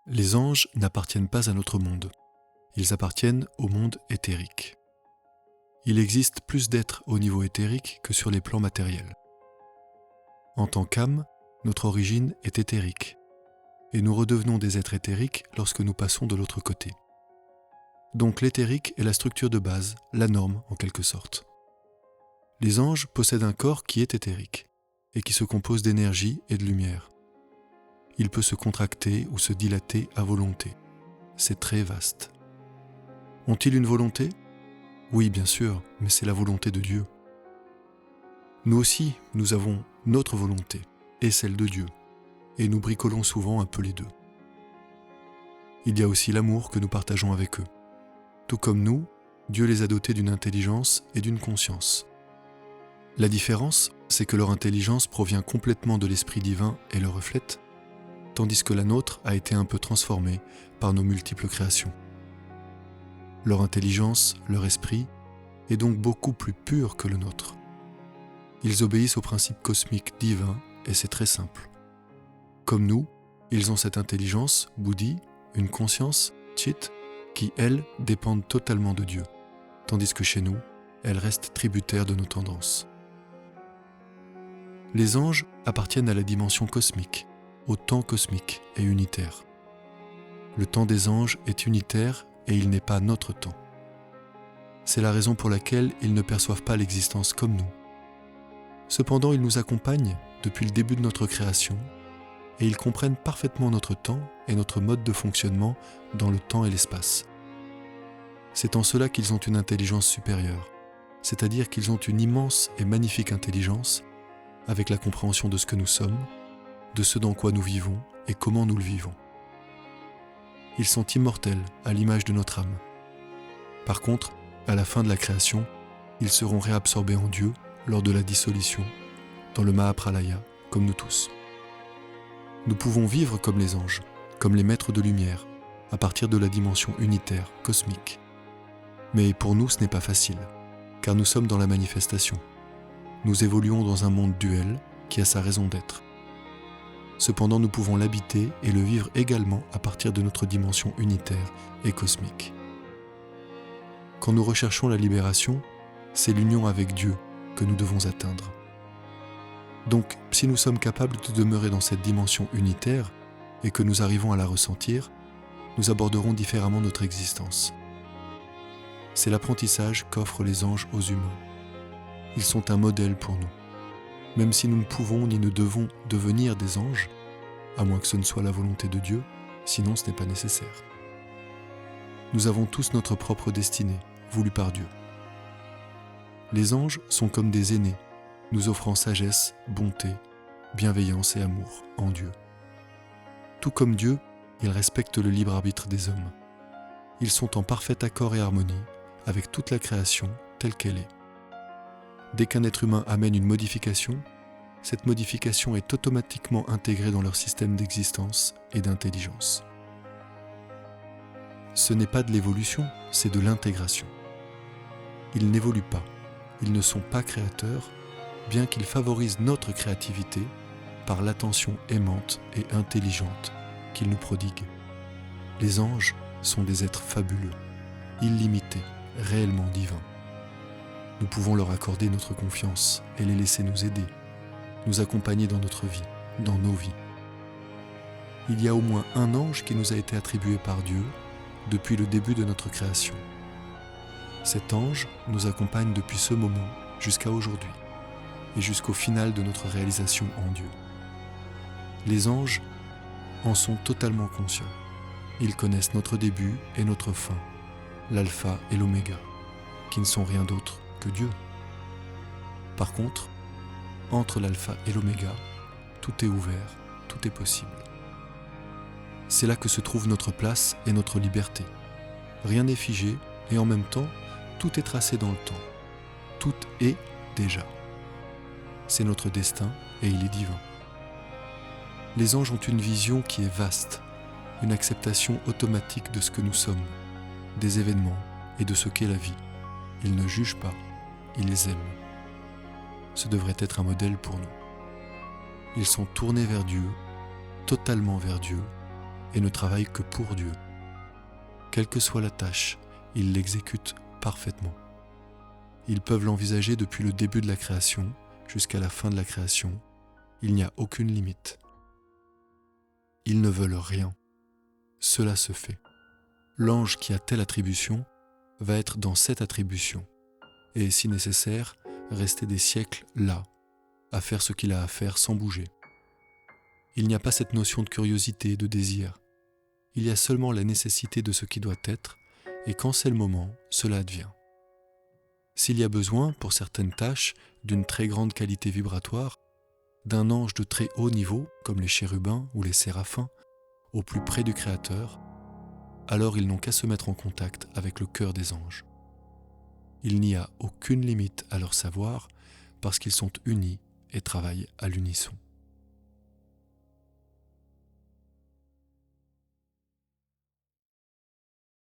Les anges n'appartiennent pas à notre monde. Ils appartiennent au monde éthérique. Il existe plus d'êtres au niveau éthérique que sur les plans matériels. En tant qu'âme, notre origine est éthérique, et nous redevenons des êtres éthériques lorsque nous passons de l'autre côté. Donc l'éthérique est la structure de base, la norme en quelque sorte. Les anges possèdent un corps qui est éthérique, et qui se compose d'énergie et de lumière. Il peut se contracter ou se dilater à volonté. C'est très vaste. Ont-ils une volonté ? Oui, bien sûr, mais c'est la volonté de Dieu. Nous aussi, nous avons notre volonté et celle de Dieu, et nous bricolons souvent un peu les deux. Il y a aussi l'amour que nous partageons avec eux. Tout comme nous, Dieu les a dotés d'une intelligence et d'une conscience. La différence, c'est que leur intelligence provient complètement de l'Esprit divin et le reflète, tandis que la nôtre a été un peu transformée par nos multiples créations. Leur intelligence, leur esprit, est donc beaucoup plus pur que le nôtre. Ils obéissent aux principes cosmiques divins et c'est très simple. Comme nous, ils ont cette intelligence, buddhi, une conscience, chit, qui, elles, dépendent totalement de Dieu, tandis que chez nous, elles restent tributaires de nos tendances. Les anges appartiennent à la dimension cosmique, au temps cosmique et unitaire. Le temps des anges est unitaire et il n'est pas notre temps. C'est la raison pour laquelle ils ne perçoivent pas l'existence comme nous. Cependant, ils nous accompagnent depuis le début de notre création et ils comprennent parfaitement notre temps et notre mode de fonctionnement dans le temps et l'espace. C'est en cela qu'ils ont une intelligence supérieure, c'est-à-dire qu'ils ont une immense et magnifique intelligence avec la compréhension de ce que nous sommes, de ce dans quoi nous vivons et comment nous le vivons. Ils sont immortels à l'image de notre âme. Par contre, à la fin de la création, ils seront réabsorbés en Dieu lors de la dissolution, dans le Mahapralaya, comme nous tous. Nous pouvons vivre comme les anges, comme les maîtres de lumière, à partir de la dimension unitaire, cosmique. Mais pour nous, ce n'est pas facile, car nous sommes dans la manifestation. Nous évoluons dans un monde duel qui a sa raison d'être. Cependant, nous pouvons l'habiter et le vivre également à partir de notre dimension unitaire et cosmique. Quand nous recherchons la libération, c'est l'union avec Dieu que nous devons atteindre. Donc, si nous sommes capables de demeurer dans cette dimension unitaire et que nous arrivons à la ressentir, nous aborderons différemment notre existence. C'est l'apprentissage qu'offrent les anges aux humains. Ils sont un modèle pour nous. Même si nous ne pouvons ni ne devons devenir des anges, à moins que ce ne soit la volonté de Dieu, sinon ce n'est pas nécessaire. Nous avons tous notre propre destinée, voulue par Dieu. Les anges sont comme des aînés, nous offrant sagesse, bonté, bienveillance et amour en Dieu. Tout comme Dieu, ils respectent le libre arbitre des hommes. Ils sont en parfait accord et harmonie avec toute la création telle qu'elle est. Dès qu'un être humain amène une modification, cette modification est automatiquement intégrée dans leur système d'existence et d'intelligence. Ce n'est pas de l'évolution, c'est de l'intégration. Ils n'évoluent pas, ils ne sont pas créateurs, bien qu'ils favorisent notre créativité par l'attention aimante et intelligente qu'ils nous prodiguent. Les anges sont des êtres fabuleux, illimités, réellement divins. Nous pouvons leur accorder notre confiance et les laisser nous aider, nous accompagner dans notre vie, dans nos vies. Il y a au moins un ange qui nous a été attribué par Dieu depuis le début de notre création. Cet ange nous accompagne depuis ce moment jusqu'à aujourd'hui et jusqu'au final de notre réalisation en Dieu. Les anges en sont totalement conscients. Ils connaissent notre début et notre fin, l'alpha et l'oméga, qui ne sont rien d'autre que Dieu. Par contre, entre l'alpha et l'oméga, tout est ouvert, tout est possible. C'est là que se trouve notre place et notre liberté. Rien n'est figé et en même temps, tout est tracé dans le temps. Tout est déjà. C'est notre destin et il est divin. Les anges ont une vision qui est vaste, une acceptation automatique de ce que nous sommes, des événements et de ce qu'est la vie. Ils ne jugent pas, ils aiment. Ce devrait être un modèle pour nous. Ils sont tournés vers Dieu, totalement vers Dieu, et ne travaillent que pour Dieu. Quelle que soit la tâche, ils l'exécutent parfaitement. Ils peuvent l'envisager depuis le début de la création jusqu'à la fin de la création. Il n'y a aucune limite. Ils ne veulent rien. Cela se fait. L'ange qui a telle attribution va être dans cette attribution et, si nécessaire, rester des siècles là, à faire ce qu'il a à faire sans bouger. Il n'y a pas cette notion de curiosité, de désir. Il y a seulement la nécessité de ce qui doit être, et quand c'est le moment, cela advient. S'il y a besoin, pour certaines tâches, d'une très grande qualité vibratoire, d'un ange de très haut niveau, comme les chérubins ou les séraphins, au plus près du Créateur, alors ils n'ont qu'à se mettre en contact avec le cœur des anges. Il n'y a aucune limite à leur savoir parce qu'ils sont unis et travaillent à l'unisson.